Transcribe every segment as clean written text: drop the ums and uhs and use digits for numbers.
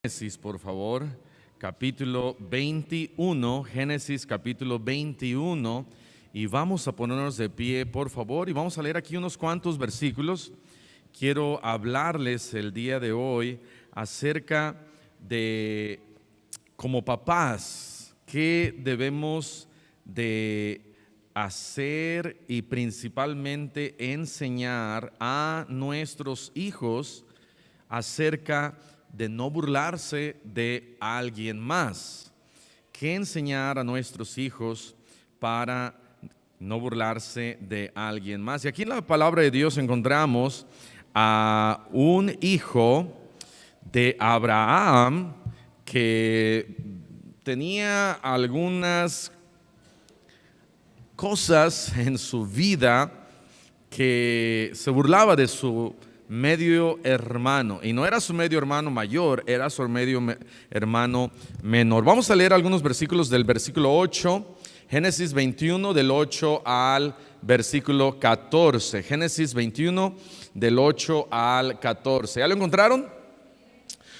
Génesis, por favor, capítulo 21, Génesis capítulo 21, y vamos a ponernos de pie, por favor, y vamos a leer aquí unos cuantos versículos. Quiero hablarles el día de hoy acerca de, como papás, qué debemos de hacer y principalmente enseñar a nuestros hijos acerca de no burlarse de alguien más. ¿Qué enseñar a nuestros hijos para no burlarse de alguien más? Y aquí en la palabra de Dios encontramos a un hijo de Abraham que tenía algunas cosas en su vida que se burlaba de su medio hermano, y no era su medio hermano mayor, era su hermano menor. Vamos a leer algunos versículos del versículo 8, Génesis 21 del 8 al versículo 14. Génesis 21 del 8 al 14. ¿Ya lo encontraron?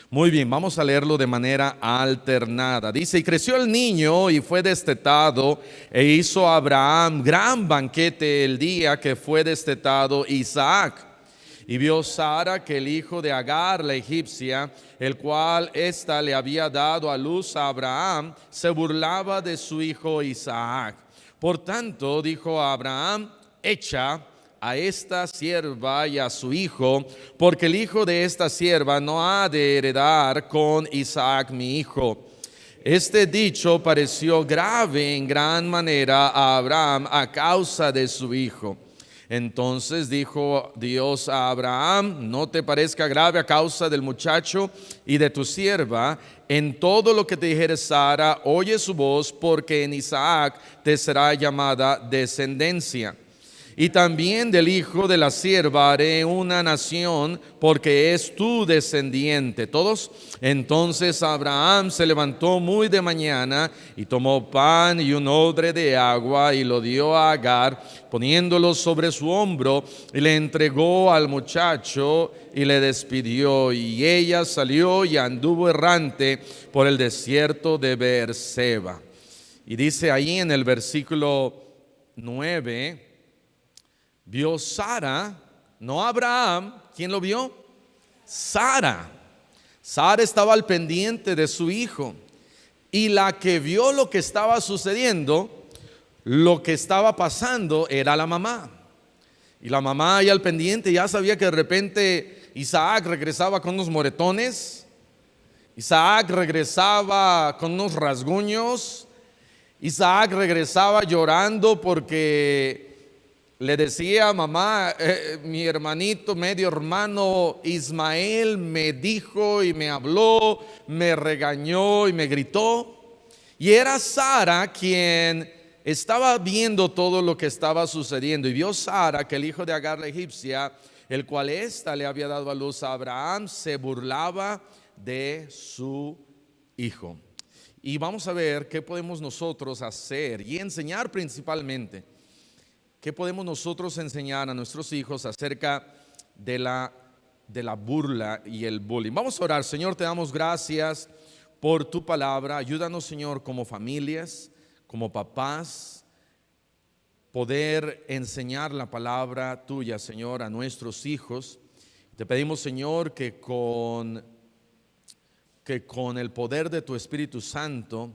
Muy bien, vamos a leerlo de manera alternada. Dice: y creció el niño y fue destetado, e hizo Abraham gran banquete el día que fue destetado Isaac. Y vio Sara que el hijo de Agar, la egipcia, el cual ésta le había dado a luz a Abraham, se burlaba de su hijo Isaac. Por tanto, dijo a Abraham: echa a esta sierva y a su hijo, porque el hijo de esta sierva no ha de heredar con Isaac mi hijo. Este dicho pareció grave en gran manera a Abraham a causa de su hijo. Entonces dijo Dios a Abraham: no te parezca grave a causa del muchacho y de tu sierva. En todo lo que te dijere Sara, oye su voz, porque en Isaac te será llamada descendencia. Y también del hijo de la sierva haré una nación, porque es tu descendiente. Todos. Entonces Abraham se levantó muy de mañana y tomó pan y un odre de agua y lo dio a Agar, poniéndolo sobre su hombro, y le entregó al muchacho y le despidió. Y ella salió y anduvo errante por el desierto de Beerseba. Y dice ahí en el versículo 9: vio Sara, no Abraham. ¿Quién lo vio? Sara. Sara estaba al pendiente de su hijo, y la que vio lo que estaba sucediendo, lo que estaba pasando, era la mamá. Y la mamá ahí al pendiente ya sabía que de repente Isaac regresaba con unos moretones, Isaac regresaba con unos rasguños, Isaac regresaba llorando porque le decía: mamá, mi hermanito, medio hermano Ismael me dijo y me habló, me regañó y me gritó. Y era Sara quien estaba viendo todo lo que estaba sucediendo. Y vio Sara que el hijo de Agar, la egipcia, el cual ésta le había dado a luz a Abraham, se burlaba de su hijo. Y vamos a ver qué podemos nosotros hacer y enseñar principalmente. ¿Qué podemos nosotros enseñar a nuestros hijos acerca de la burla y el bullying? Vamos a orar. Señor, te damos gracias por tu palabra. Ayúdanos, Señor, como familias, como papás, poder enseñar la palabra tuya, Señor, a nuestros hijos. Te pedimos, Señor, que con el poder de tu Espíritu Santo,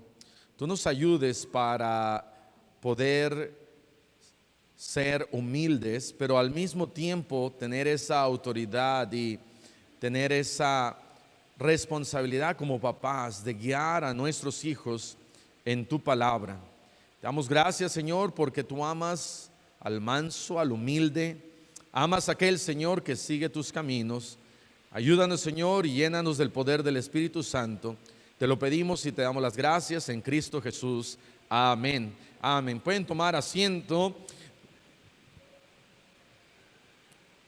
tú nos ayudes para poder ser humildes, pero al mismo tiempo tener esa autoridad y tener esa responsabilidad como papás de guiar a nuestros hijos en tu palabra. Te damos gracias, Señor, porque tú amas al manso, al humilde, amas a aquel, Señor, que sigue tus caminos. Ayúdanos, Señor, y llénanos del poder del Espíritu Santo. Te lo pedimos y te damos las gracias en Cristo Jesús. Amén. Amén. Pueden tomar asiento.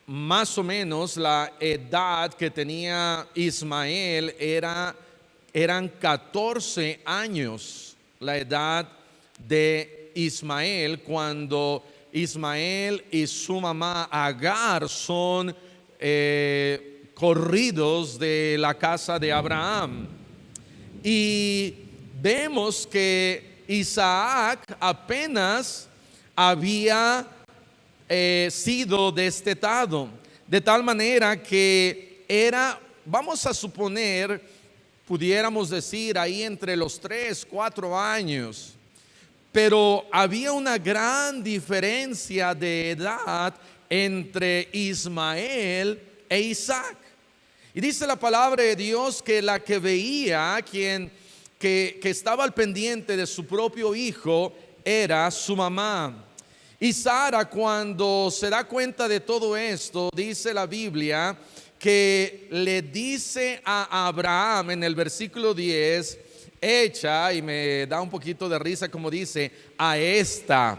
Más o menos la edad que tenía Ismael eran 14 años, la edad de Ismael, cuando Ismael y su mamá Agar son corridos de la casa de Abraham. Y vemos que Isaac apenas había sido destetado, de tal manera que era, vamos a suponer, pudiéramos decir ahí entre los 3, 4 años, pero había una gran diferencia de edad entre Ismael e Isaac. Y dice la palabra de Dios que la que veía, que estaba al pendiente de su propio hijo, era su mamá. Y Sara, cuando se da cuenta de todo esto, dice la Biblia que le dice a Abraham en el versículo 10, echa, y me da un poquito de risa como dice, a esta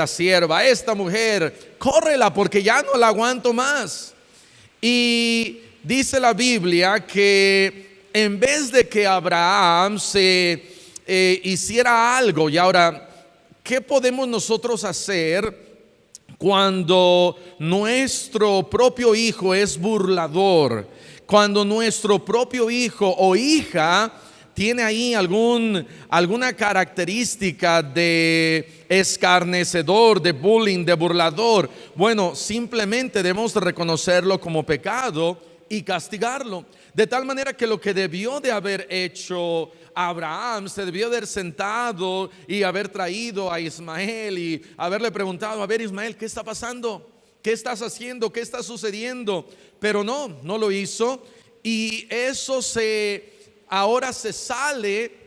sierva, a esta mujer, córrela porque ya no la aguanto más. Y dice la Biblia que en vez de que Abraham se hiciera algo, y ahora, ¿qué podemos nosotros hacer cuando nuestro propio hijo es burlador? Cuando nuestro propio hijo o hija tiene ahí alguna característica de escarnecedor, de bullying, de burlador. Bueno, simplemente debemos reconocerlo como pecado y castigarlo. De tal manera que lo que debió de haber hecho Abraham, se debió haber sentado y haber traído a Ismael y haberle preguntado, a ver Ismael, ¿qué está pasando? ¿Qué estás haciendo? ¿Qué está sucediendo? Pero no lo hizo, y eso ahora se sale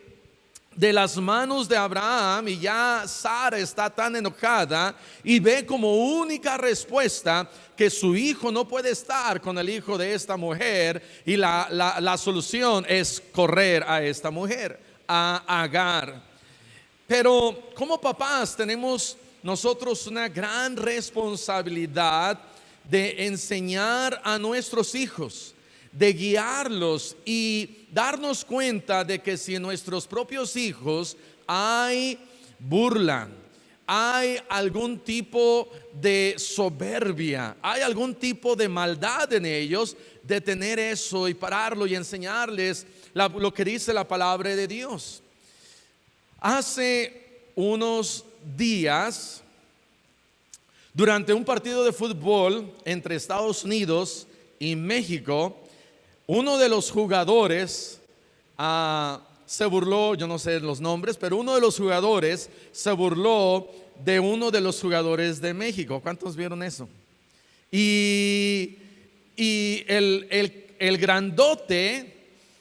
de las manos de Abraham, y ya Sara está tan enojada y ve como única respuesta que su hijo no puede estar con el hijo de esta mujer, y la solución es correr a esta mujer, a Agar. Pero como papás tenemos nosotros una gran responsabilidad de enseñar a nuestros hijos, de guiarlos y darnos cuenta de que si en nuestros propios hijos hay burla, hay algún tipo de soberbia, hay algún tipo de maldad en ellos, detener eso y pararlo y enseñarles lo que dice la palabra de Dios. Hace unos días, durante un partido de fútbol entre Estados Unidos y México, uno de los jugadores se burló, yo no sé los nombres, pero uno de los jugadores se burló de uno de los jugadores de México. ¿Cuántos vieron eso? Y el grandote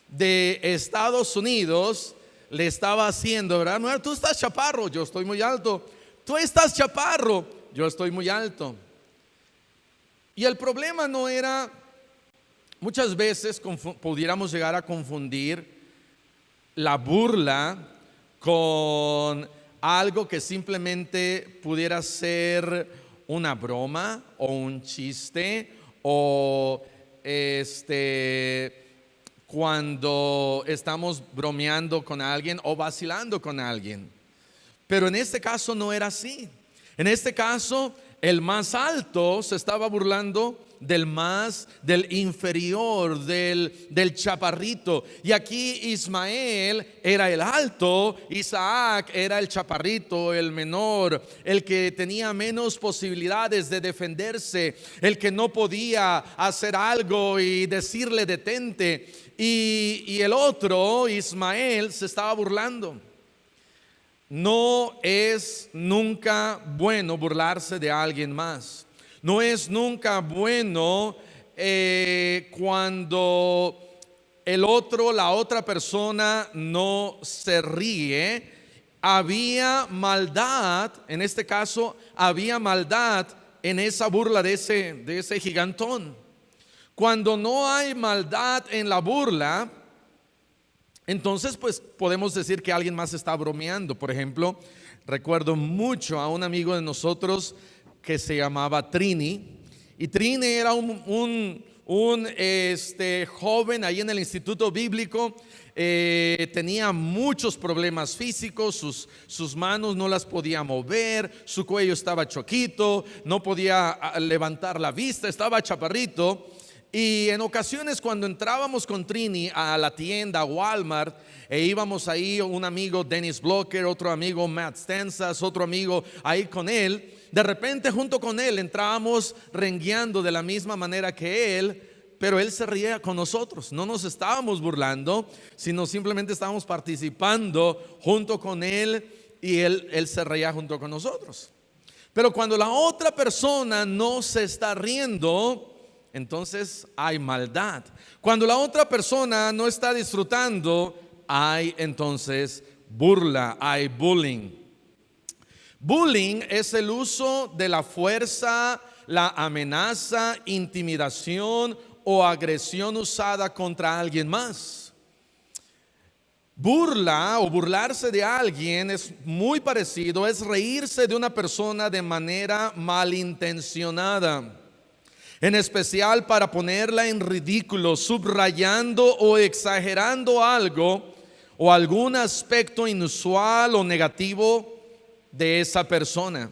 de Estados Unidos le estaba haciendo, ¿verdad? No, tú estás chaparro, yo estoy muy alto. Tú estás chaparro, yo estoy muy alto. Y el problema no era, muchas veces pudiéramos llegar a confundir la burla con algo que simplemente pudiera ser una broma o un chiste, o cuando estamos bromeando con alguien o vacilando con alguien. Pero en este caso no era así. En este caso el más alto se estaba burlando del inferior, del chaparrito. Y aquí Ismael era el alto, Isaac era el chaparrito, el menor, el que tenía menos posibilidades de defenderse, el que no podía hacer algo y decirle detente. Y el otro, Ismael, se estaba burlando. No es nunca bueno burlarse de alguien más. No es nunca bueno cuando la otra persona no se ríe. Había maldad, en este caso, había maldad en esa burla de ese gigantón. Cuando no hay maldad en la burla, entonces pues podemos decir que alguien más está bromeando. Por ejemplo, recuerdo mucho a un amigo de nosotros que se llamaba Trini, y Trini era un joven ahí en el instituto bíblico. Tenía muchos problemas físicos, sus manos no las podía mover, su cuello estaba choquito, no podía levantar la vista, estaba chaparrito. Y en ocasiones cuando entrábamos con Trini a la tienda, a Walmart, e íbamos ahí, un amigo Dennis Blocker, otro amigo Matt Stensas, otro amigo ahí con él, de repente junto con él entrábamos rengueando de la misma manera que él, pero él se reía con nosotros. No nos estábamos burlando, sino simplemente estábamos participando junto con él, y él se reía junto con nosotros. Pero cuando la otra persona no se está riendo, entonces hay maldad. Cuando la otra persona no está disfrutando, hay entonces burla, hay bullying. Bullying es el uso de la fuerza, la amenaza, intimidación o agresión usada contra alguien más. Burla o burlarse de alguien es muy parecido, es reírse de una persona de manera malintencionada, en especial para ponerla en ridículo, subrayando o exagerando algo o algún aspecto inusual o negativo de esa persona.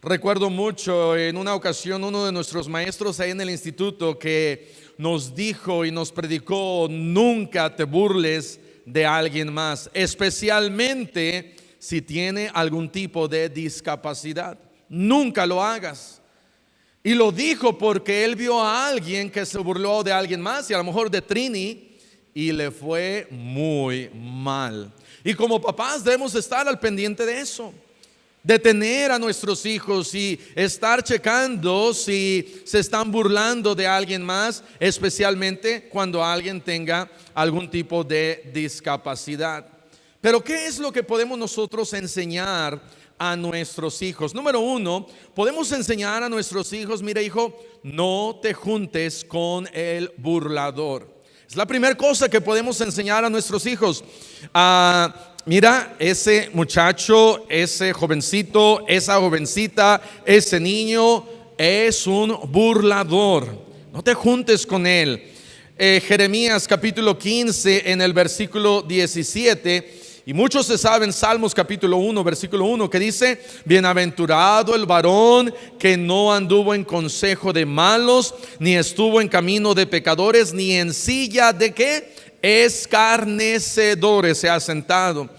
Recuerdo mucho en una ocasión uno de nuestros maestros ahí en el instituto que nos dijo y nos predicó: nunca te burles de alguien más, especialmente si tiene algún tipo de discapacidad. Nunca lo hagas. Y lo dijo porque él vio a alguien que se burló de alguien más, y a lo mejor de Trini, y le fue muy mal. Y como papás debemos estar al pendiente de eso, detener a nuestros hijos y estar checando si se están burlando de alguien más, especialmente cuando alguien tenga algún tipo de discapacidad. Pero ¿qué es lo que podemos nosotros enseñar a nuestros hijos? Número uno, podemos enseñar a nuestros hijos: mira, hijo, no te juntes con el burlador. Es la primera cosa que podemos enseñar a nuestros hijos. Mira, ese muchacho, ese jovencito, esa jovencita, ese niño es un burlador. No te juntes con él. Jeremías capítulo 15 en el versículo 17. Y muchos se saben Salmos capítulo 1, versículo 1, que dice: bienaventurado el varón que no anduvo en consejo de malos, ni estuvo en camino de pecadores, ni en silla de ¿qué? Escarnecedores se ha sentado.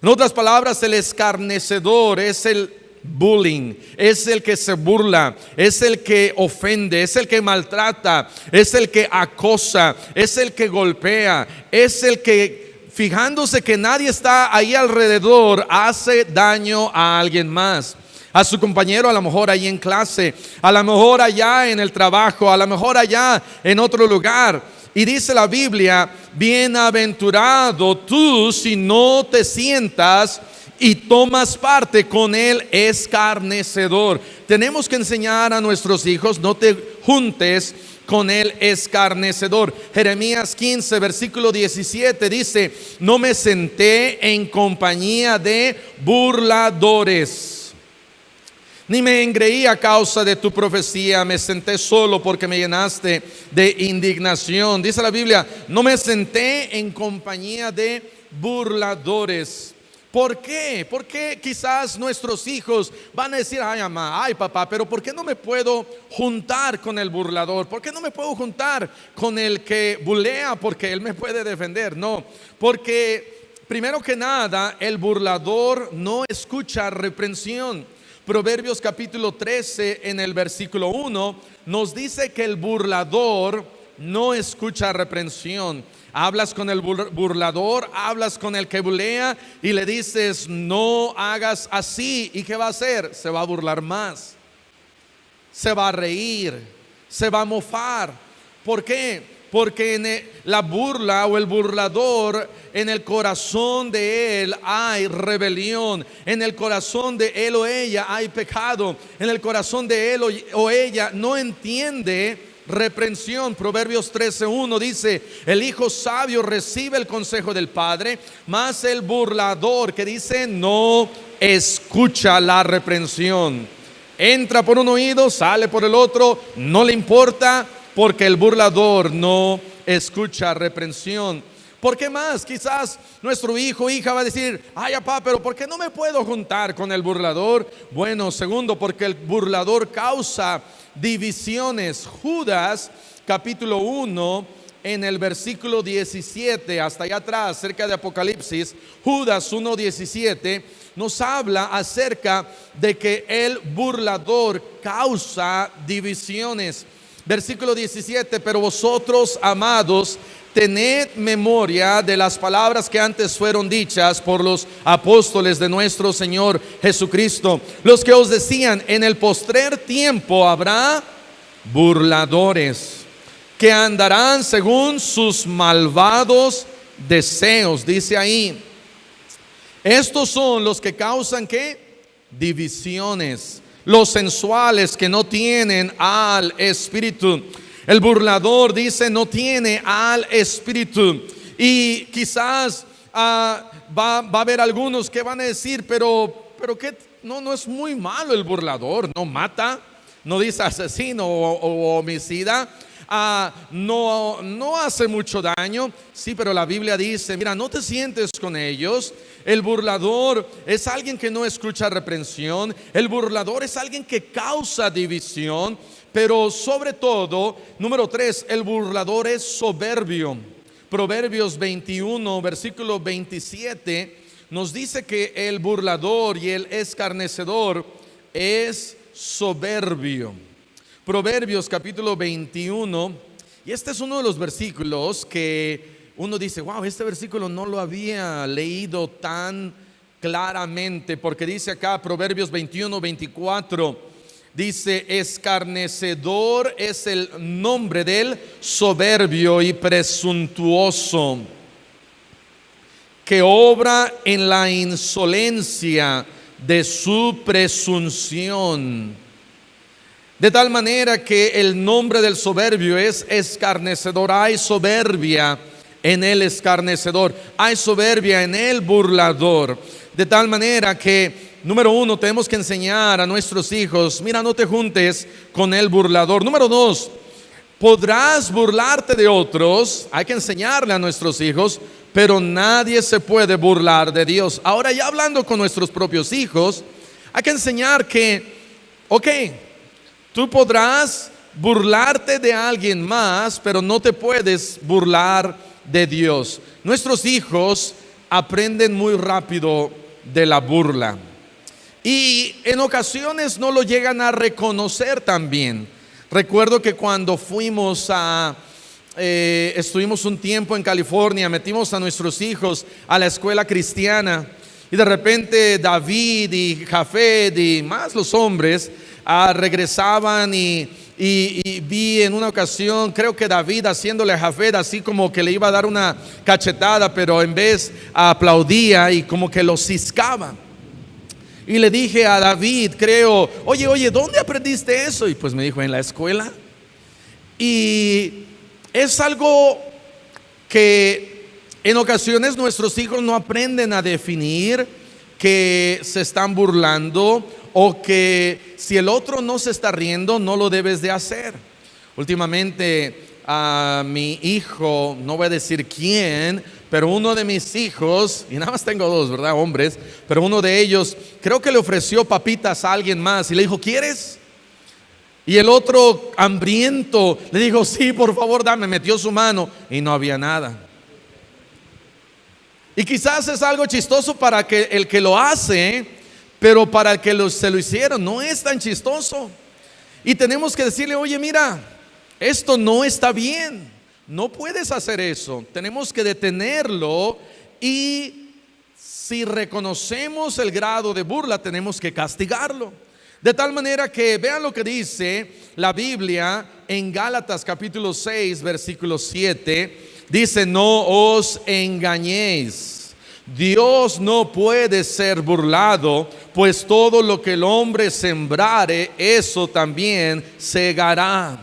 En otras palabras, el escarnecedor es el bullying, es el que se burla, es el que ofende, es el que maltrata, es el que acosa, es el que golpea, es el que, fijándose que nadie está ahí alrededor, hace daño a alguien más, a su compañero, a lo mejor ahí en clase, a lo mejor allá en el trabajo, a lo mejor allá en otro lugar. Y dice la Biblia: bienaventurado tú si no te sientas y tomas parte con el escarnecedor. Tenemos que enseñar a nuestros hijos: no te juntes con el escarnecedor. Jeremías 15 versículo 17 dice: no me senté en compañía de burladores, ni me engreí a causa de tu profecía, me senté solo porque me llenaste de indignación. Dice la Biblia: no me senté en compañía de burladores. ¿Por qué? Porque quizás nuestros hijos van a decir: ay mamá, ay papá, pero ¿por qué no me puedo juntar con el burlador? ¿Por qué no me puedo juntar con el que bulea? Porque él me puede defender. No, porque primero que nada, el burlador no escucha reprensión. Proverbios capítulo 13 en el versículo 1 nos dice que el burlador no escucha reprensión. Hablas con el burlador, hablas con el que bulea y le dices: no hagas así. ¿Y qué va a hacer? Se va a burlar más, se va a reír, se va a mofar. ¿Por qué? Porque la burla o el burlador, en el corazón de él hay rebelión, en el corazón de él o ella hay pecado, en el corazón de él o ella no entiende reprensión. Proverbios 13:1 dice: el hijo sabio recibe el consejo del padre, mas el burlador, que dice, no escucha la reprensión. Entra por un oído, sale por el otro, no le importa, porque el burlador no escucha reprensión. ¿Por qué más? Quizás nuestro hijo o hija va a decir: ay papá, pero ¿por qué no me puedo juntar con el burlador? Bueno, segundo, porque el burlador causa divisiones. Judas capítulo 1, en el versículo 17, hasta allá atrás, cerca de Apocalipsis, Judas 1:17, nos habla acerca de que el burlador causa divisiones. Versículo 17, pero vosotros, amados, tened memoria de las palabras que antes fueron dichas por los apóstoles de nuestro Señor Jesucristo, los que os decían: en el postrer tiempo habrá burladores que andarán según sus malvados deseos. Dice ahí, estos son los que causan ¿qué? Divisiones, los sensuales que no tienen al Espíritu. El burlador, dice, no tiene al Espíritu. Y quizás va a haber algunos que van a decir, pero que no es muy malo el burlador, no mata, no dice asesino o homicida. No hace mucho daño. Sí, pero la Biblia dice, mira, no te sientes con ellos. El burlador es alguien que no escucha reprensión. El burlador es alguien que causa división. Pero sobre todo, número 3, el burlador es soberbio. Proverbios 21, versículo 27, nos dice que el burlador y el escarnecedor es soberbio. Proverbios capítulo 21, y este es uno de los versículos que uno dice, wow, este versículo no lo había leído tan claramente, porque dice acá Proverbios 21, 24, dice, escarnecedor es el nombre del soberbio y presuntuoso, que obra en la insolencia de su presunción. De tal manera que el nombre del soberbio es escarnecedor. Hay soberbia en el escarnecedor, hay soberbia en el burlador. De tal manera que, número 1, tenemos que enseñar a nuestros hijos, mira, no te juntes con el burlador. Número 2, podrás burlarte de otros, hay que enseñarle a nuestros hijos, pero nadie se puede burlar de Dios. Ahora, ya hablando con nuestros propios hijos, hay que enseñar que, ok, tú podrás burlarte de alguien más, pero no te puedes burlar de Dios. Nuestros hijos aprenden muy rápido de la burla y en ocasiones no lo llegan a reconocer también. Recuerdo que cuando estuvimos un tiempo en California, metimos a nuestros hijos a la escuela cristiana y de repente David y Jafet y más los hombres regresaban y vi en una ocasión, creo que David haciéndole a Jafet así como que le iba a dar una cachetada, pero en vez aplaudía y como que lo ciscaba. Y le dije a David, creo, oye, ¿dónde aprendiste eso? Y pues me dijo, en la escuela. Y es algo que en ocasiones nuestros hijos no aprenden a definir que se están burlando, o que si el otro no se está riendo, no lo debes de hacer. Últimamente a mi hijo, no voy a decir quién, pero uno de mis hijos, y nada más tengo 2, ¿verdad? Hombres, pero uno de ellos creo que le ofreció papitas a alguien más y le dijo, ¿quieres? Y el otro, hambriento, le dijo, sí, por favor, dame. Metió su mano y no había nada. Y quizás es algo chistoso para que el que lo hace, pero para el que se lo hicieron no es tan chistoso. Y tenemos que decirle, oye, mira, esto no está bien, no puedes hacer eso. Tenemos que detenerlo, y si reconocemos el grado de burla, tenemos que castigarlo. De tal manera que vean lo que dice la Biblia en Gálatas capítulo 6, versículo 7. Dice, no os engañéis. Dios no puede ser burlado, pues todo lo que el hombre sembrare, eso también segará.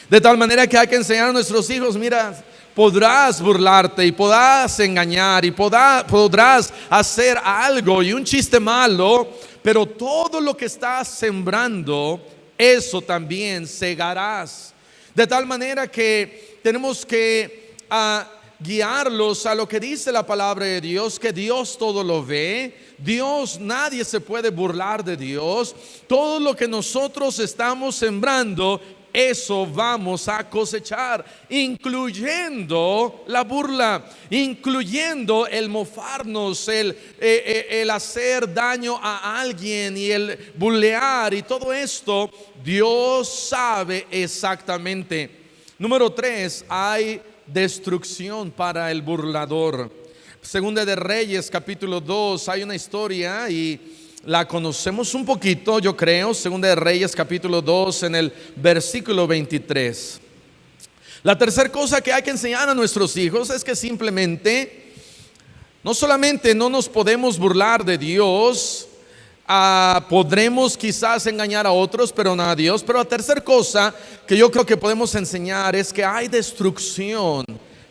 De tal manera que hay que enseñar a nuestros hijos, mira, podrás burlarte y podrás engañar y podrás hacer algo y un chiste malo, pero todo lo que estás sembrando, eso también segarás. De tal manera que tenemos que guiarlos a lo que dice la palabra de Dios, que Dios todo lo ve. Dios, nadie se puede burlar de Dios. Todo lo que nosotros estamos sembrando, eso vamos a cosechar, incluyendo la burla, incluyendo el mofarnos, el hacer daño a alguien y el burlear y todo esto. Dios sabe exactamente. Número 3, hay destrucción para el burlador. Segunda de Reyes, capítulo 2, hay una historia y la conocemos un poquito, yo creo. Segunda de Reyes, capítulo 2, en el versículo 23. La tercera cosa que hay que enseñar a nuestros hijos es que simplemente, no solamente no nos podemos burlar de Dios, podremos quizás engañar a otros, pero no a Dios. Pero la tercera cosa que yo creo que podemos enseñar es que hay destrucción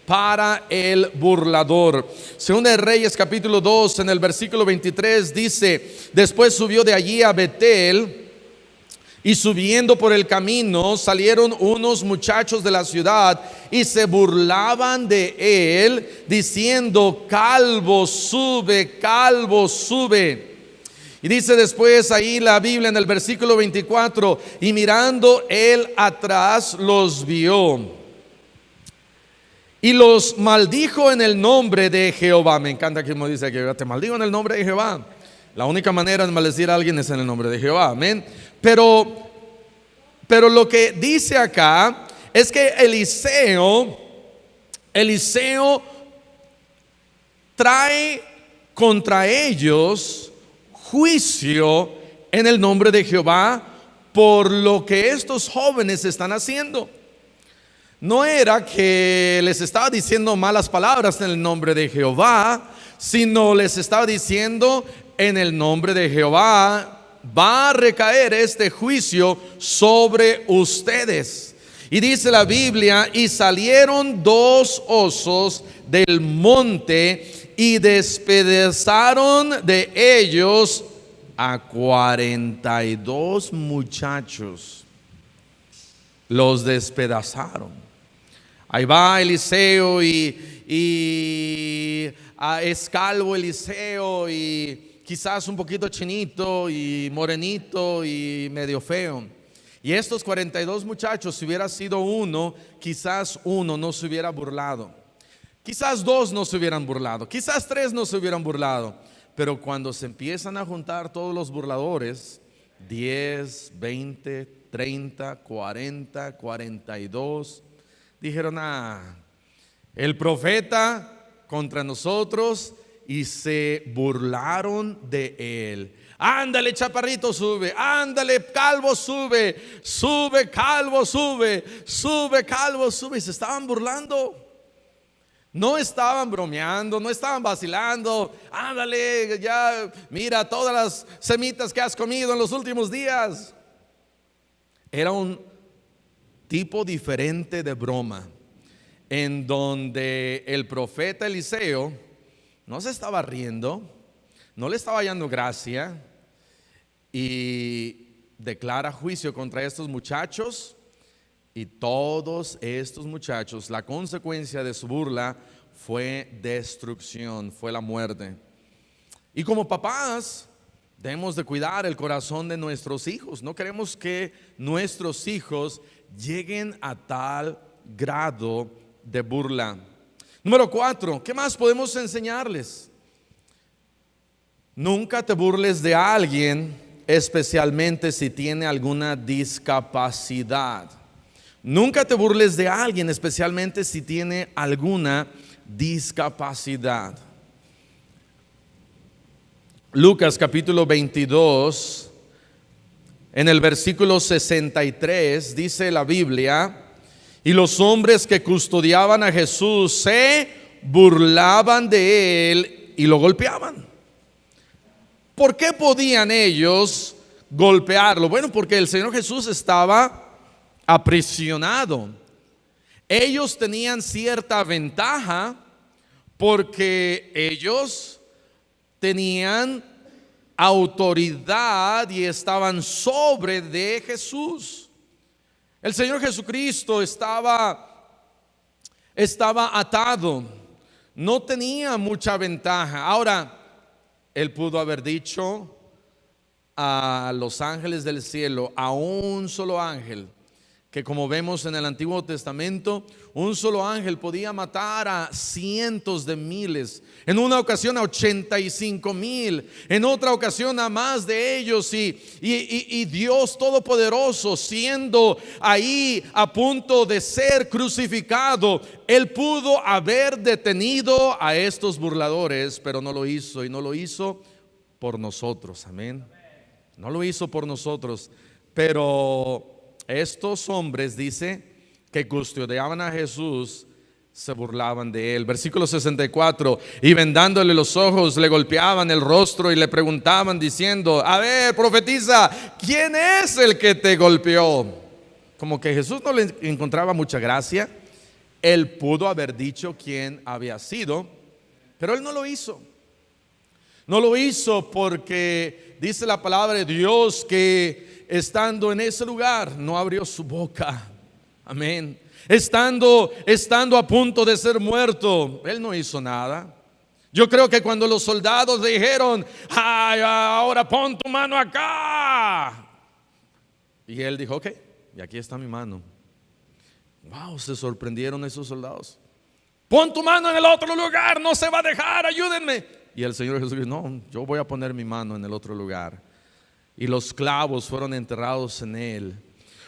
para el burlador. Segunda de Reyes capítulo 2 en el versículo 23 dice: después subió de allí a Betel, y subiendo por el camino salieron unos muchachos de la ciudad y se burlaban de él, diciendo: calvo sube, calvo sube. Y dice después ahí la Biblia en el versículo 24: y mirando él atrás los vio y los maldijo en el nombre de Jehová. Me encanta que uno dice que te maldigo en el nombre de Jehová. La única manera de maldecir a alguien es en el nombre de Jehová, amén. Pero lo que dice acá es que Eliseo trae contra ellos juicio en el nombre de Jehová por lo que estos jóvenes están haciendo. No era que les estaba diciendo malas palabras en el nombre de Jehová, sino les estaba diciendo: en el nombre de Jehová va a recaer este juicio sobre ustedes. Y dice la Biblia: y salieron 2 osos del monte y despedazaron de ellos a 42 muchachos. Los despedazaron. Ahí va Eliseo y es calvo Eliseo y quizás un poquito chinito y morenito y medio feo. Y estos 42 muchachos, si hubiera sido uno, quizás uno no se hubiera burlado. Quizás 2 no se hubieran burlado. Quizás 3 no se hubieran burlado. Pero cuando se empiezan a juntar todos los burladores, 10, 20, 30, 40, 42, dijeron: el profeta contra nosotros, y se burlaron de él. Ándale, chaparrito, sube. Ándale, calvo, sube. Sube, calvo, sube. Sube, calvo, sube. Y se estaban burlando. No estaban bromeando, no estaban vacilando. Ándale, ya mira todas las semitas que has comido en los últimos días. Era un tipo diferente de broma, en donde el profeta Eliseo no se estaba riendo, no le estaba dando gracia, y declara juicio contra estos muchachos. Y todos estos muchachos, la consecuencia de su burla fue destrucción, fue la muerte. Y como papás debemos de cuidar el corazón de nuestros hijos. No queremos que nuestros hijos lleguen a tal grado de burla. Número 4, ¿qué más podemos enseñarles? Nunca te burles de alguien, especialmente si tiene alguna discapacidad. Nunca te burles de alguien, especialmente si tiene alguna discapacidad. Lucas capítulo 22, en el versículo 63, dice la Biblia: y los hombres que custodiaban a Jesús se burlaban de él y lo golpeaban. ¿Por qué podían ellos golpearlo? Bueno, porque el Señor Jesús estaba aprisionado. Ellos tenían cierta ventaja porque ellos tenían autoridad y estaban sobre de Jesús. El Señor Jesucristo estaba atado, no tenía mucha ventaja. Ahora, Él pudo haber dicho a los ángeles del cielo, a un solo ángel, que, como vemos en el Antiguo Testamento, un solo ángel podía matar a cientos de miles, en una ocasión a 85,000, en otra ocasión a más de ellos, y Dios Todopoderoso, siendo ahí a punto de ser crucificado, Él pudo haber detenido a estos burladores, pero no lo hizo, y no lo hizo por nosotros. Amén. No lo hizo por nosotros, pero estos hombres, dice, que custodiaban a Jesús, se burlaban de él. Versículo 64: y vendándole los ojos, le golpeaban el rostro y le preguntaban diciendo: a ver, profetiza, ¿quién es el que te golpeó? Como que Jesús no le encontraba mucha gracia. Él pudo haber dicho quién había sido, pero él no lo hizo. No lo hizo porque dice la palabra de Dios que estando en ese lugar no abrió su boca. Amén. Estando a punto de ser muerto, él no hizo nada. Yo creo que cuando los soldados dijeron: ay, ahora pon tu mano acá, y él dijo: ok, y aquí está mi mano. Wow, se sorprendieron esos soldados. Pon tu mano en el otro lugar, no se va a dejar, ayúdenme. Y el Señor Jesús dijo: no, yo voy a poner mi mano en el otro lugar. Y los clavos fueron enterrados en él.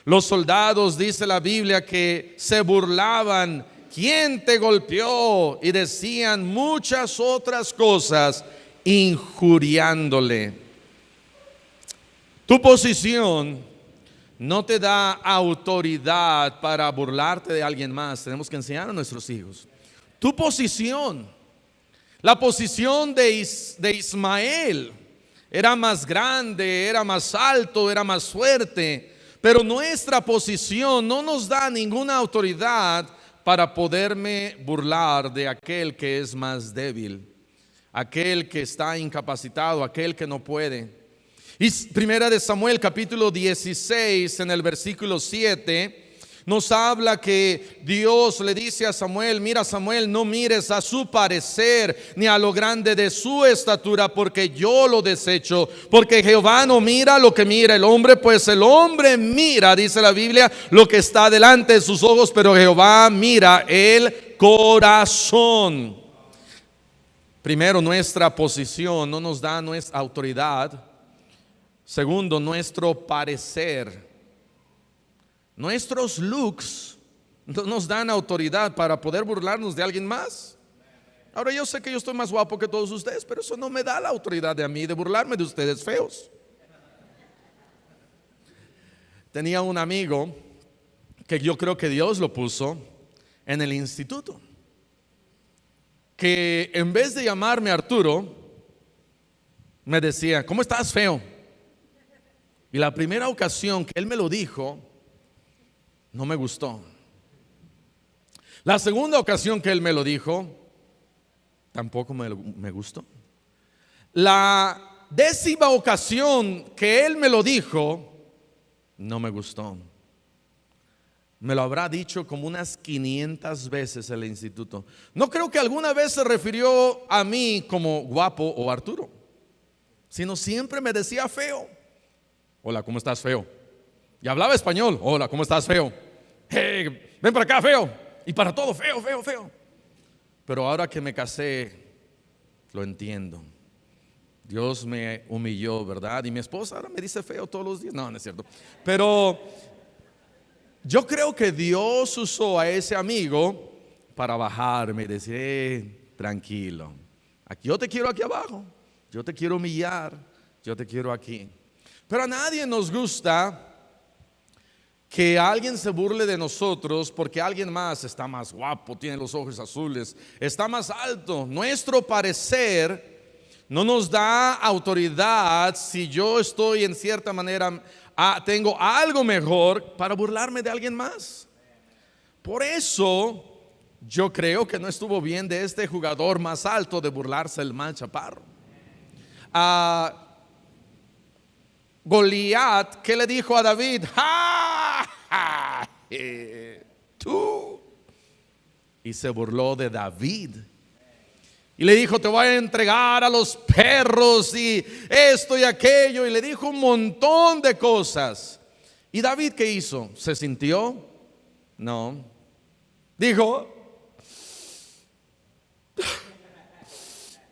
Los soldados, dice la Biblia, que se burlaban: ¿quién te golpeó? Y decían muchas otras cosas, injuriándole. Tu posición no te da autoridad para burlarte de alguien más. Tenemos que enseñar a nuestros hijos. Tu posición, la posición de Ismael, era más grande, era más alto, era más fuerte, pero nuestra posición no nos da ninguna autoridad para poderme burlar de aquel que es más débil, aquel que está incapacitado, aquel que no puede. Y primera de Samuel capítulo 16 en el versículo 7 nos habla que Dios le dice a Samuel: mira, Samuel, no mires a su parecer ni a lo grande de su estatura, porque yo lo desecho. Porque Jehová no mira lo que mira el hombre, pues el hombre mira, dice la Biblia, lo que está delante de sus ojos, pero Jehová mira el corazón. Primero, nuestra posición no nos da nuestra autoridad. Segundo, nuestro parecer. Nuestros looks no nos dan autoridad para poder burlarnos de alguien más. Ahora, yo sé que yo estoy más guapo que todos ustedes, pero eso no me da la autoridad de a mí de burlarme de ustedes feos. Tenía un amigo que yo creo que Dios lo puso en el instituto, que en vez de llamarme Arturo, me decía: ¿cómo estás, feo? Y la primera ocasión que él me lo dijo, no me gustó. La segunda ocasión que él me lo dijo, tampoco me gustó. La 10ª ocasión que él me lo dijo, no me gustó. Me lo habrá dicho como unas 500 veces en el instituto. No creo que alguna vez se refirió a mí como guapo o Arturo, sino siempre me decía feo. Hola, ¿cómo estás, feo? Y hablaba español. Hola, ¿cómo estás, feo? Hey, ven para acá, feo. Y para todo, feo, feo, feo. Pero ahora que me casé, lo entiendo. Dios me humilló, ¿verdad? Y mi esposa ahora me dice feo todos los días. No, no es cierto. Pero yo creo que Dios usó a ese amigo para bajarme y decir: tranquilo, yo te quiero aquí abajo, yo te quiero humillar, yo te quiero aquí. Pero a nadie nos gusta que alguien se burle de nosotros porque alguien más está más guapo, tiene los ojos azules, está más alto. Nuestro parecer no nos da autoridad si yo estoy en cierta manera, tengo algo mejor para burlarme de alguien más. Por eso yo creo que no estuvo bien de este jugador más alto de burlarse el más chaparro. Goliat, ¿qué le dijo a David? ¡Ja, ja, tú! Y se burló de David. Y le dijo: te voy a entregar a los perros y esto y aquello. Y le dijo un montón de cosas. ¿Y David qué hizo? ¿Se sintió? No. Dijo,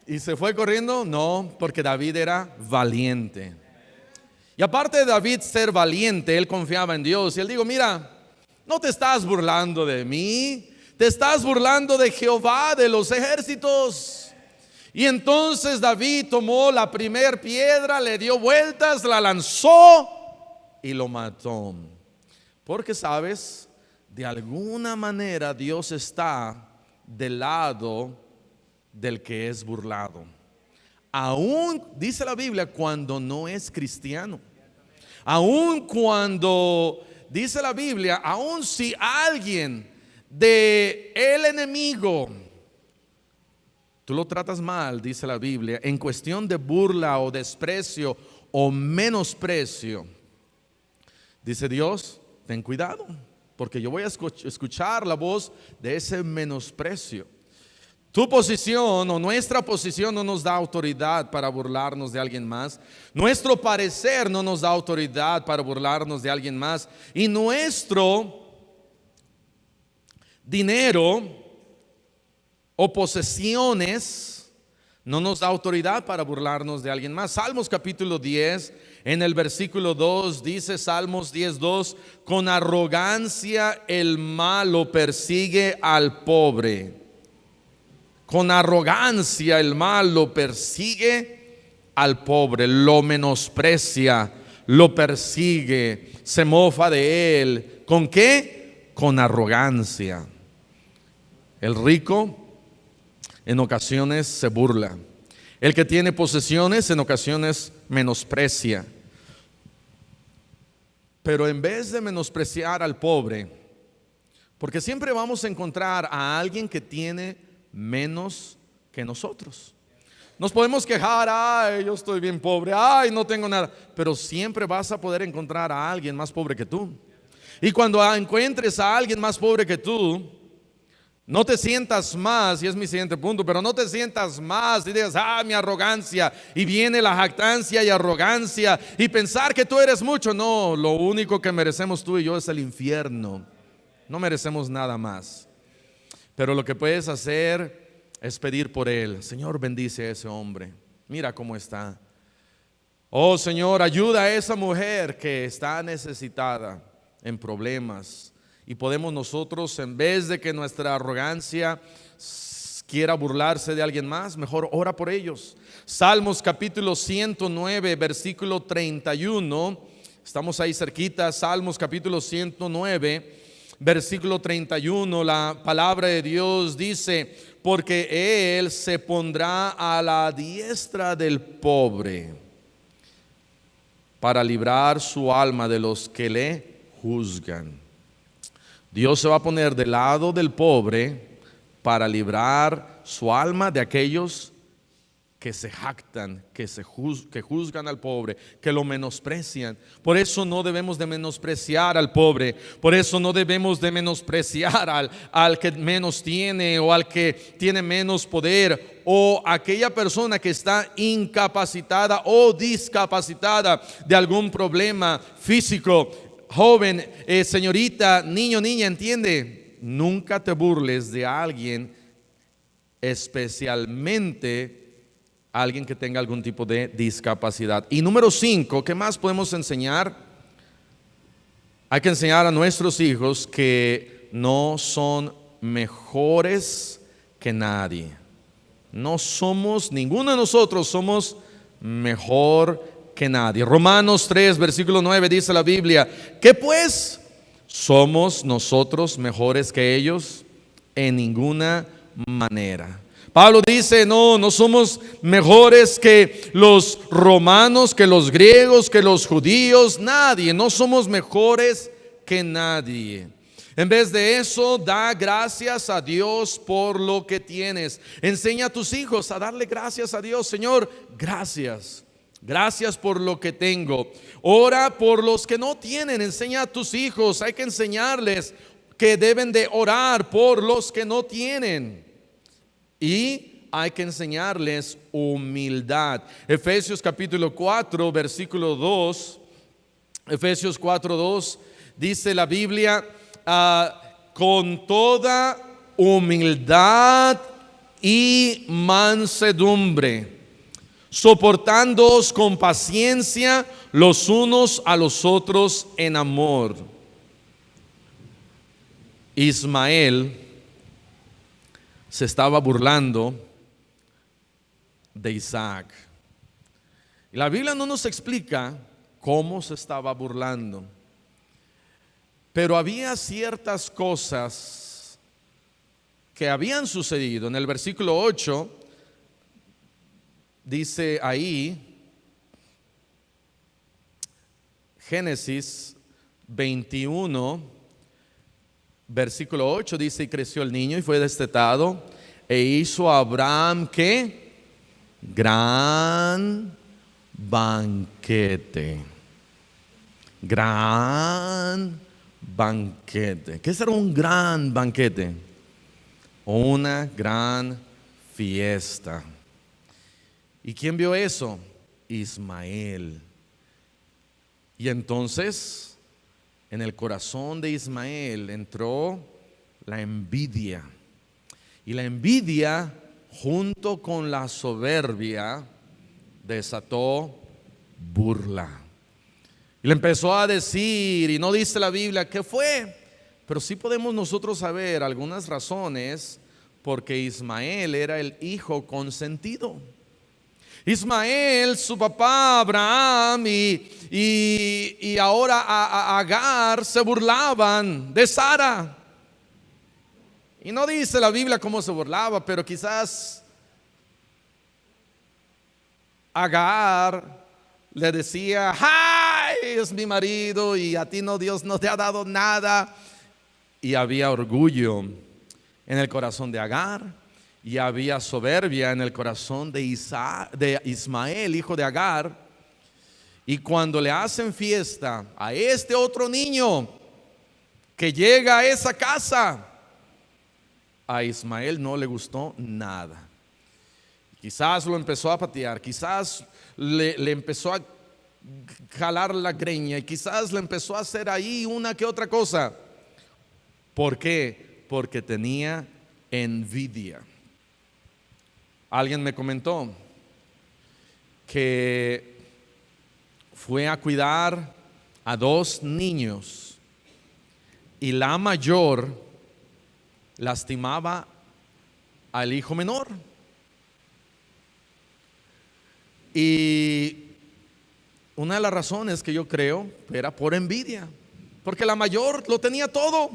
¿y se fue corriendo? No, porque David era valiente. Y aparte de David ser valiente, él confiaba en Dios. Y él dijo, mira, no te estás burlando de mí, te estás burlando de Jehová de los ejércitos. Y entonces David tomó la primer piedra, le dio vueltas, la lanzó y lo mató. Porque sabes, de alguna manera Dios está del lado del que es burlado. Aún, dice la Biblia, cuando no es cristiano. Aún cuando, dice la Biblia, aún si alguien de el enemigo, tú lo tratas mal, dice la Biblia, en cuestión de burla o desprecio o menosprecio, dice Dios, ten cuidado, porque yo voy a escuchar la voz de ese menosprecio. Tu posición o nuestra posición no nos da autoridad para burlarnos de alguien más. Nuestro parecer no nos da autoridad para burlarnos de alguien más. Y nuestro dinero o posesiones no nos da autoridad para burlarnos de alguien más. Salmos capítulo 10, en el versículo 2, dice Salmos 10:2, con arrogancia el malo persigue al pobre. Con arrogancia el malo persigue al pobre, lo menosprecia, lo persigue, se mofa de él. ¿Con qué? Con arrogancia. El rico en ocasiones se burla. El que tiene posesiones en ocasiones menosprecia. Pero en vez de menospreciar al pobre, porque siempre vamos a encontrar a alguien que tiene menos que nosotros. Nos podemos quejar, ay, yo estoy bien pobre, ay, no tengo nada, pero siempre vas a poder encontrar a alguien más pobre que tú. Y cuando encuentres a alguien más pobre que tú, no te sientas más, y es mi siguiente punto, pero no te sientas más y digas, mi arrogancia, y viene la jactancia y arrogancia y pensar que tú eres mucho. No, lo único que merecemos tú y yo es el infierno. No merecemos nada más. Pero lo que puedes hacer es pedir por él. Señor, bendice a ese hombre. Mira cómo está. Oh Señor, ayuda a esa mujer que está necesitada, en problemas. Y podemos nosotros, en vez de que nuestra arrogancia quiera burlarse de alguien más, mejor ora por ellos. Salmos capítulo 109, versículo 31. Estamos ahí cerquita. Salmos capítulo 109. Versículo 31, la palabra de Dios dice, porque Él se pondrá a la diestra del pobre para librar su alma de los que le juzgan. Dios se va a poner del lado del pobre para librar su alma de aquellos que se jactan, que juzgan al pobre, que lo menosprecian. Por eso no debemos de menospreciar al pobre. Por eso no debemos de menospreciar al que menos tiene, o al que tiene menos poder, o aquella persona que está incapacitada o discapacitada de algún problema físico. Joven, señorita, niño, niña, entiende, nunca te burles de alguien, especialmente alguien que tenga algún tipo de discapacidad. Y número 5, ¿qué más podemos enseñar? Hay que enseñar a nuestros hijos que no son mejores que nadie. No somos, ninguno de nosotros somos mejor que nadie. Romanos 3, versículo 9 dice la Biblia, ¿qué pues? ¿Somos nosotros mejores que ellos? En ninguna manera. Pablo dice, no somos mejores que los romanos, que los griegos, que los judíos, nadie, no somos mejores que nadie. En vez de eso, da gracias a Dios por lo que tienes. Enseña a tus hijos a darle gracias a Dios. Señor, gracias. Gracias por lo que tengo. Ora por los que no tienen. Enseña a tus hijos. Hay que enseñarles que deben de orar por los que no tienen. Y hay que enseñarles humildad. Efesios capítulo 4, versículo 2 Efesios 4:2 dice la Biblia, con toda humildad y mansedumbre, soportándoos con paciencia los unos a los otros en amor. Ismael se estaba burlando de Isaac. Y la Biblia no nos explica cómo se estaba burlando, pero había ciertas cosas que habían sucedido. En el versículo 8 dice ahí, Génesis 21, versículo 8 dice: y creció el niño y fue destetado, e hizo a Abraham ¿qué? Gran banquete. Gran banquete. ¿Qué será un gran banquete? Una gran fiesta. ¿Y quién vio eso? Ismael. Y entonces en el corazón de Ismael entró la envidia. Y la envidia, junto con la soberbia, desató burla. Y le empezó a decir, y no dice la Biblia qué fue, pero sí podemos nosotros saber algunas razones porque Ismael era el hijo consentido. Ismael, su papá Abraham y ahora a Agar se burlaban de Sara. Y no dice la Biblia cómo se burlaba, pero quizás Agar le decía: ¡ay, es mi marido y a ti no, Dios no te ha dado nada! Y había orgullo en el corazón de Agar, y había soberbia en el corazón de Ismael, hijo de Agar. Y cuando le hacen fiesta a este otro niño que llega a esa casa, a Ismael no le gustó nada. Quizás lo empezó a patear, quizás le empezó a jalar la greña, y quizás le empezó a hacer ahí una que otra cosa. ¿Por qué? Porque tenía envidia. Alguien me comentó que fue a cuidar a 2 niños y la mayor lastimaba al hijo menor. Y una de las razones que yo creo era por envidia, porque la mayor lo tenía todo,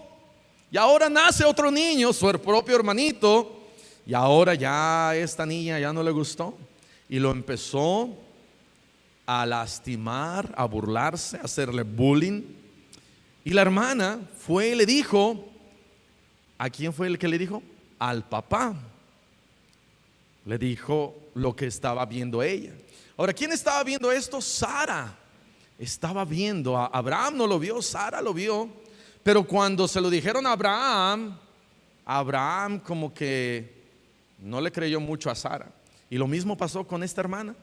y ahora nace otro niño, su propio hermanito, y ahora ya esta niña ya no le gustó y lo empezó a lastimar, a burlarse, a hacerle bullying. Y la hermana fue y le dijo, ¿a quién fue el que le dijo? Al papá. Le dijo lo que estaba viendo ella. Ahora, ¿quién estaba viendo esto? Sara estaba viendo. Abraham no lo vio, Sara lo vio. Pero cuando se lo dijeron a Abraham, Abraham como que no le creyó mucho a Sara. Y lo mismo pasó con esta hermana.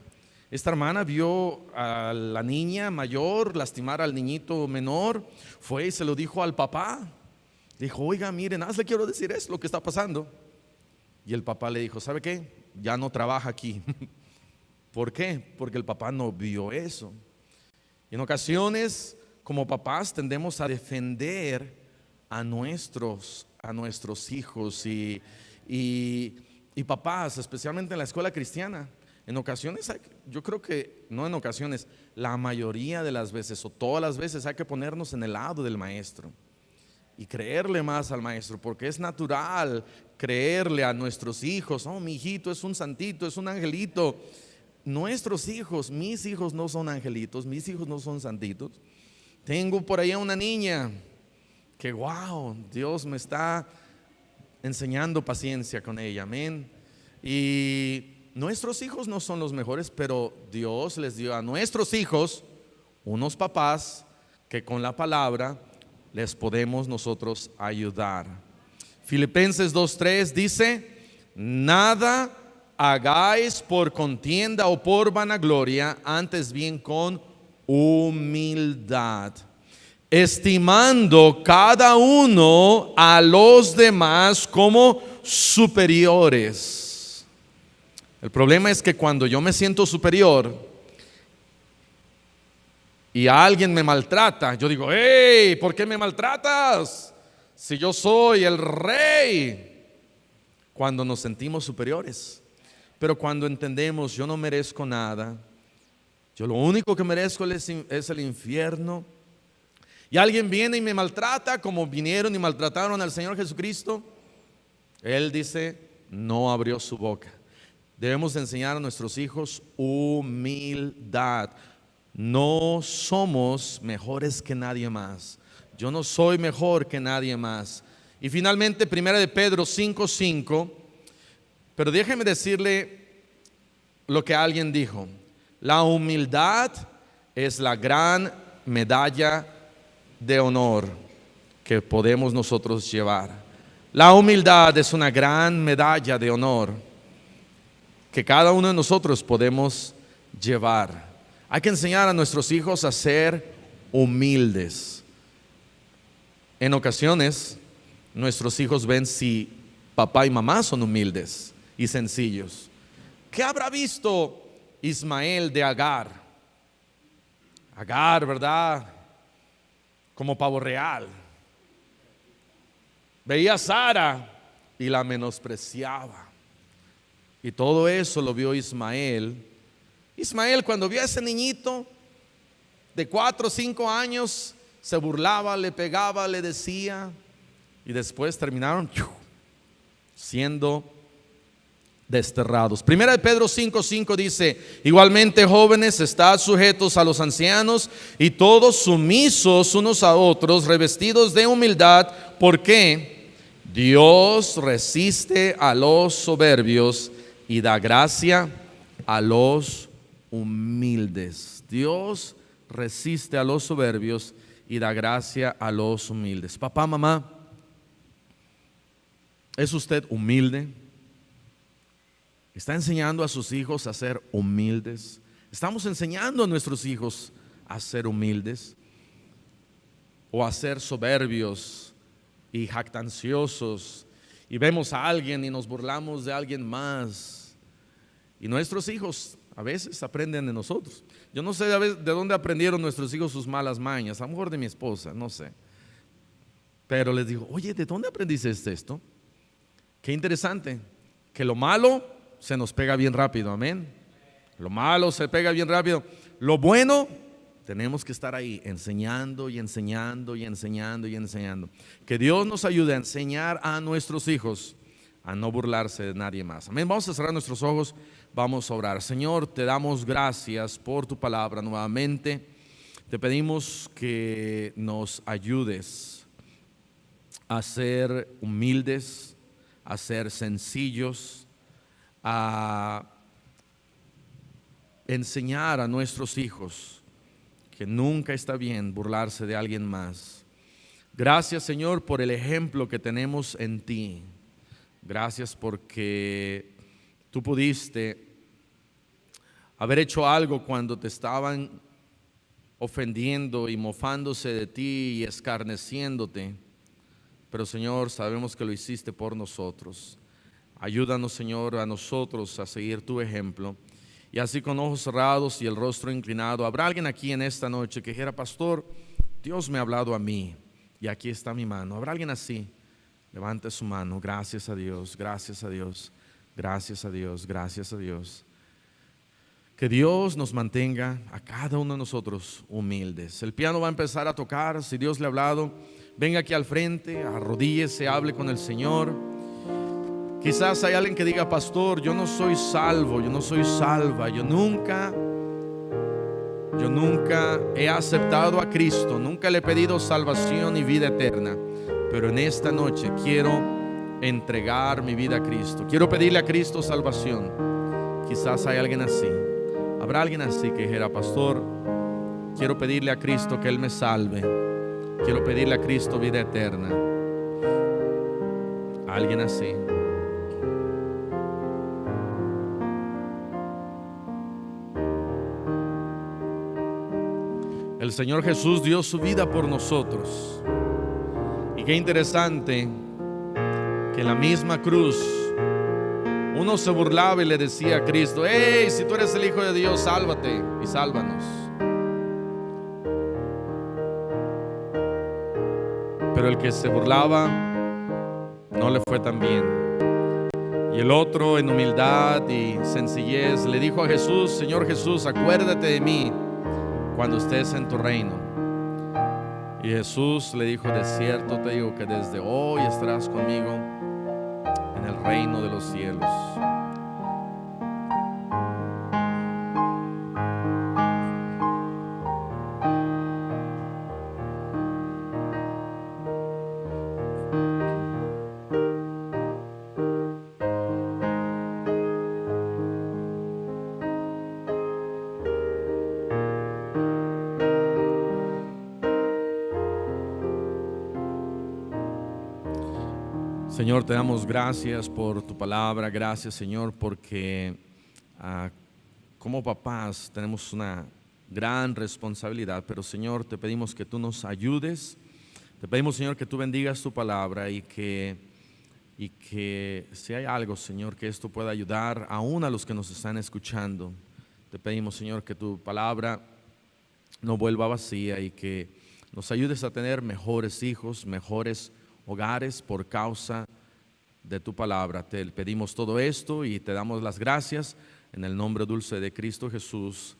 Esta hermana vio a la niña mayor lastimar al niñito menor. Fue y se lo dijo al papá. Dijo: oiga, miren, le quiero decir esto, lo que está pasando. Y el papá le dijo: ¿sabe qué? Ya no trabaja aquí. ¿Por qué? Porque el papá no vio eso. En ocasiones, como papás, tendemos a defender a nuestros hijos y papás, especialmente en la escuela cristiana. En ocasiones, yo creo que no en ocasiones, la mayoría de las veces o todas las veces hay que ponernos en el lado del maestro y creerle más al maestro, porque es natural creerle a nuestros hijos: oh, mi hijito es un santito, es un angelito. Nuestros hijos, mis hijos no son angelitos, mis hijos no son santitos. Tengo por ahí a una niña que, wow, Dios me está enseñando paciencia con ella, amén. Y nuestros hijos no son los mejores, pero Dios les dio a nuestros hijos unos papás que con la palabra les podemos nosotros ayudar. Filipenses 2:3 dice: nada hagáis por contienda o por vanagloria, antes bien con humildad, estimando cada uno a los demás como superiores. El problema es que cuando yo me siento superior y alguien me maltrata, yo digo: hey, ¿por qué me maltratas? Si yo soy el rey. Cuando nos sentimos superiores. Pero cuando entendemos: yo no merezco nada, yo lo único que merezco es el infierno, y alguien viene y me maltrata como vinieron y maltrataron al Señor Jesucristo, Él dice: no abrió su boca. Debemos enseñar a nuestros hijos humildad. No somos mejores que nadie más. Yo no soy mejor que nadie más. Y finalmente, 1 de Pedro 5:5. Pero déjeme decirle lo que alguien dijo: la humildad es la gran medalla de honor que podemos nosotros llevar. La humildad es una gran medalla de honor que cada uno de nosotros podemos llevar. Hay que enseñar a nuestros hijos a ser humildes. En ocasiones, nuestros hijos ven si papá y mamá son humildes y sencillos. ¿Qué habrá visto Ismael de Agar? Agar, ¿verdad? Como pavo real. Veía a Sara y la menospreciaba. Y todo eso lo vio Ismael. Ismael, cuando vio a ese niñito de 4 o 5 años, se burlaba, le pegaba, le decía, y después terminaron siendo desterrados. 1 de Pedro 5:5 dice: igualmente, jóvenes, estad sujetos a los ancianos, y todos sumisos unos a otros, revestidos de humildad, porque Dios resiste a los soberbios y da gracia a los humildes. Dios resiste a los soberbios y da gracia a los humildes. Papá, mamá, ¿es usted humilde? ¿Está enseñando a sus hijos a ser humildes? ¿Estamos enseñando a nuestros hijos a ser humildes? ¿O a ser soberbios y jactanciosos? Y vemos a alguien y nos burlamos de alguien más. Y nuestros hijos a veces aprenden de nosotros. Yo no sé de dónde aprendieron nuestros hijos sus malas mañas. A lo mejor de mi esposa, no sé. Pero les digo: oye, ¿de dónde aprendiste esto? Qué interesante, que lo malo se nos pega bien rápido, amén. Lo malo se pega bien rápido. Lo bueno, tenemos que estar ahí enseñando y enseñando y enseñando y enseñando. Que Dios nos ayude a enseñar a nuestros hijos a no burlarse de nadie más, amén. Vamos a cerrar nuestros ojos, vamos a orar. Señor, te damos gracias por tu palabra nuevamente. Te pedimos que nos ayudes a ser humildes, a ser sencillos, a enseñar a nuestros hijos que nunca está bien burlarse de alguien más. Gracias, Señor, por el ejemplo que tenemos en ti. Gracias porque tú pudiste haber hecho algo cuando te estaban ofendiendo y mofándose de ti y escarneciéndote. Pero, Señor, sabemos que lo hiciste por nosotros. Ayúdanos, Señor, a nosotros a seguir tu ejemplo. Y así, con ojos cerrados y el rostro inclinado, habrá alguien aquí en esta noche que dijera: pastor, Dios me ha hablado a mí y aquí está mi mano. ¿Habrá alguien así? Levante su mano. Gracias a Dios, gracias a Dios, gracias a Dios, gracias a Dios. Que Dios nos mantenga a cada uno de nosotros humildes. El piano va a empezar a tocar. Si Dios le ha hablado, venga aquí al frente, arrodíllese, hable con el Señor. Quizás hay alguien que diga: pastor, yo no soy salvo, yo no soy salva, yo nunca he aceptado a Cristo, nunca le he pedido salvación y vida eterna, pero en esta noche quiero entregar mi vida a Cristo, quiero pedirle a Cristo salvación. Quizás hay alguien así. Habrá alguien así que dijera: pastor, quiero pedirle a Cristo que Él me salve, quiero pedirle a Cristo vida eterna. Alguien así. El Señor Jesús dio su vida por nosotros. Y qué interesante que en la misma cruz uno se burlaba y le decía a Cristo: hey, si tú eres el Hijo de Dios, sálvate y sálvanos. Pero el que se burlaba no le fue tan bien. Y el otro, en humildad y sencillez, le dijo a Jesús: Señor Jesús, acuérdate de mí cuando estés en tu reino. Y Jesús le dijo: de cierto te digo que desde hoy estarás conmigo en el reino de los cielos. Señor, te damos gracias por tu palabra. Gracias, Señor, porque como papás tenemos una gran responsabilidad. Pero, Señor, te pedimos que tú nos ayudes. Te pedimos, Señor, que tú bendigas tu palabra y que si hay algo, Señor, que esto pueda ayudar aún a los que nos están escuchando. Te pedimos, Señor, que tu palabra no vuelva vacía y que nos ayudes a tener mejores hijos, mejores hogares por causa de tu palabra. Te pedimos todo esto y te damos las gracias en el nombre dulce de Cristo Jesús.